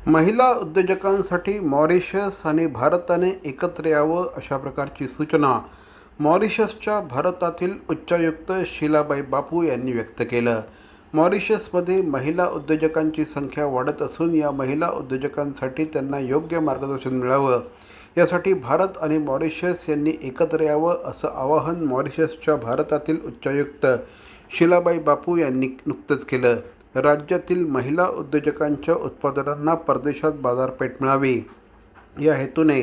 महिला उद्योजकांसाठी मॉरिशस आणि भारताने एकत्र यावं अशा प्रकारची सूचना मॉरिशसच्या भारतातील उच्चायुक्त शीलाबाई बापू यांनी व्यक्त केलं. मॉरिशसमध्ये महिला उद्योजकांची संख्या वाढत असून या महिला उद्योजकांसाठी त्यांना योग्य मार्गदर्शन मिळावं यासाठी भारत आणि मॉरिशस यांनी एकत्र यावं असं आवाहन मॉरिशसच्या भारतातील उच्चायुक्त शीलाबाई बापू यांनी नुकतंच केलं. राज्यातील महिला उद्योजकांच्या उत्पादनांना परदेशात बाजारपेठ मिळावी या हेतूने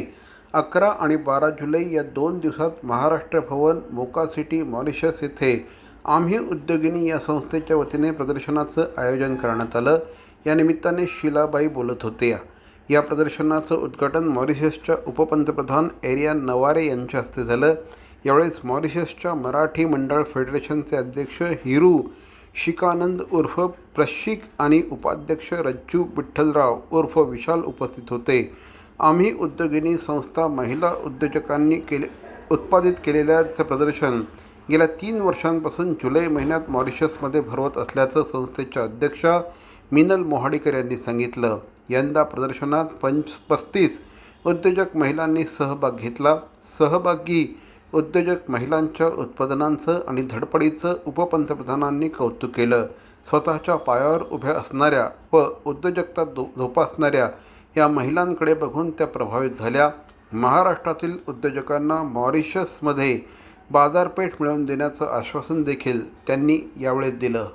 11 आणि 12 जुलै या 2 दिवसात महाराष्ट्र भवन, मोका सिटी, मॉरिशस येथे आम्ही उद्योगिनी या संस्थेच्या वतीने प्रदर्शनाचं आयोजन करण्यात आलं. या निमित्ताने शीलाबाई बोलत होत्या. या प्रदर्शनाचं उद्घाटन मॉरिशसच्या उपपंतप्रधान एरियान नवारे यांच्या हस्ते झालं. यावेळेस मॉरिशसच्या मराठी मंडळ फेडरेशनचे अध्यक्ष हिरू शिकानंद उर्फ प्रशिक आणि उपाध्यक्ष रज्जू विठ्ठलराव उर्फ विशाल उपस्थित होते. आम्ही उद्योगिनी संस्था महिला उद्योजकांनी उत्पादित केलेल्याचं प्रदर्शन गेल्या 3 वर्षांपासून जुलै महिन्यात मॉरिशसमध्ये भरवत असल्याचं संस्थेच्या अध्यक्षा मिनल मोहाडीकर यांनी सांगितलं. यंदा प्रदर्शनात 35 उद्योजक महिलांनी सहभाग घेतला. सहभागी उद्योजक महिलांच्या उत्पादनांचं आणि धडपडीचं उपपंतप्रधानांनी कौतुक केलं. स्वतःच्या पायावर उभ्या असणाऱ्या व उद्योजकता जोपासणाऱ्या या महिलांकडे बघून त्या प्रभावित झाल्या. महाराष्ट्रातील उद्योजकांना मॉरिशसमध्ये बाजारपेठ मिळवून देण्याचं आश्वासन देखील त्यांनी यावेळी दिलं.